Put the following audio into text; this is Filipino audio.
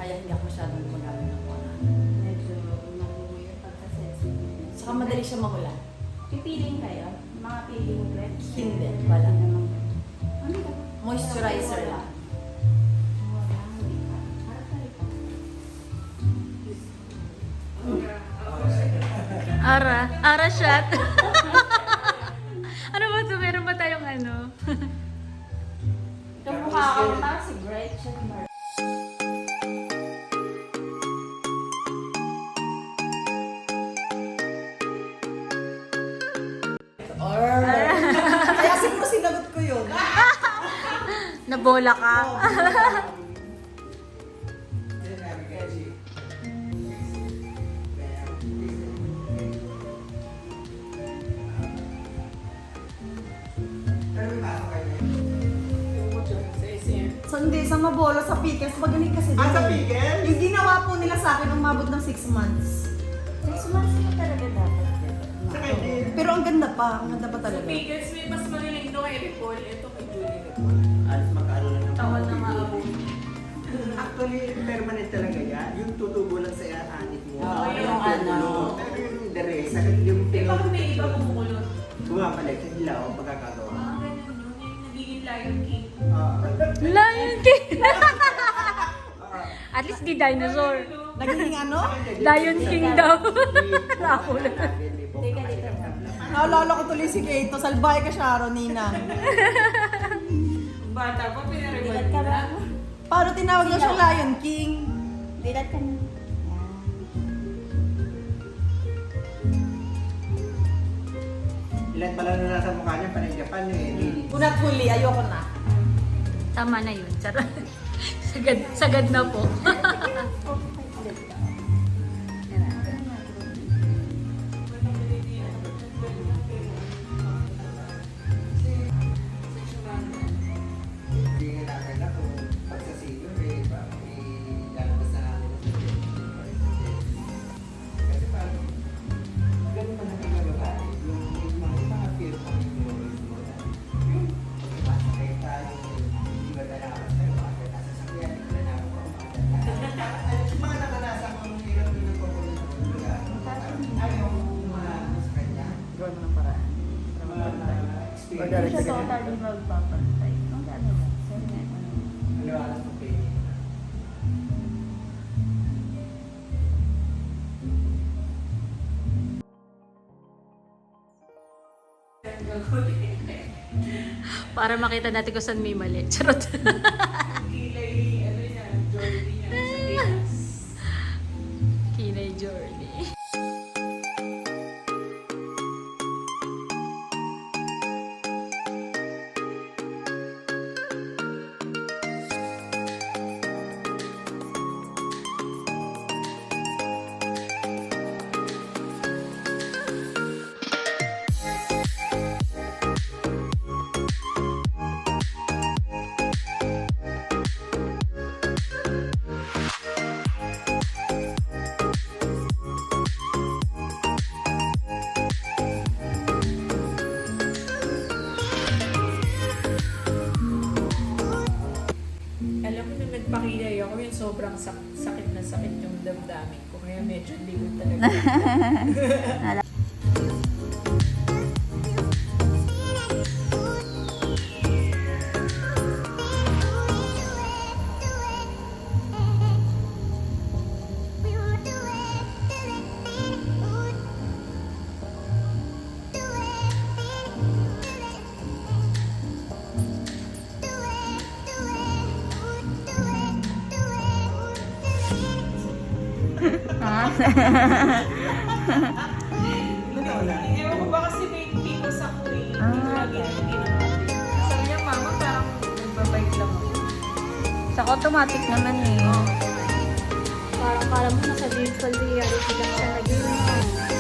Kaya hindi ako masyadong gumagamit ng Kona. Medyo mabuhay pagka-sensitive. Saka madali siya mahula. Pipiling kayo? Mga peeling threads? Hindi, wala. Ano ba? Moisturizer lang. Wala, hindi pa. Para tayo pa. Ara shot. Ano ba ito? Meron ba tayong ano? Itong mukha ko, parang si Gretchen Mar. Kaya siguro sinagot ko yun. Nabola ka. Sa Mabolo, sa Pickles, magaling kasi din. Sa Pickles? Yung ginawa po nila sa akin, umabot ng 6 months. 6 months na talaga dapat. Sa kanil. Pero ang ganda pa, ang ganda pa talaga. Pickles, may mas magaling ito kay Ripol. Ito kay Julie Ripol. Alas magkaano lang ng Tawal na pag-ibig. maabot. Actually, permanent talaga yan. Yung tutubo lang sa anit mo. Oo, yung ano. Pero yung direct, yung Eh, tingin. bakit may iba kumukulot? Bumabalik sa hilaw ang pagkakagawa. Ganun yun. Yung nagiging Lion King. Lion King. At least di dinosaur. Naging ano? Lion King daw. Teka dito. Naalala ko tuloy si Kato, salbahe ka Sharon, Nina. Bata pa, pinaribal Dilat ka ba? Paano tinawag niya siya Lion King? Dilat ka na. Ilan pala na nasa mukha niya, panay Japan eh. Unat huli, ayoko na. Tama na yun. Charot. Sagad na po. Hindi nga namin na kung pagsasilo eh, lalabas na namin. Kasi parang, ganun pa natin ang babae. Yung mga feel ko yung memories mo na, yung masakay tayo, hindi ba nalakas tayo, bakit nasa sakyan, hindi ko na yung mga naranasan ko yung hirap din ng papulit ng lugar. Ayaw mo mga sa kanya. Gawin mo ng paraan. Hindi siya totally magpapantay. Ang gano'n ba? Sir, Aliwalas mo pwede. Para makita natin kung saan may mali. Charot. Kilay, ano yan, Jordy niya sa Pinas. Kinay Journey. Alam mo, nung nagpakilay ako, yung sobrang sakit na sakit yung damdamin ko. Kaya medyo ligon talaga. Ewan ko ba kasi may people sa kuwi. Hindi ko lagi naman ginagawa. Sabi niya, mama, parang nagbabike lang ako. Sa automatic naman eh. Oo. Parang mo nasa virtual reality lang siya naging.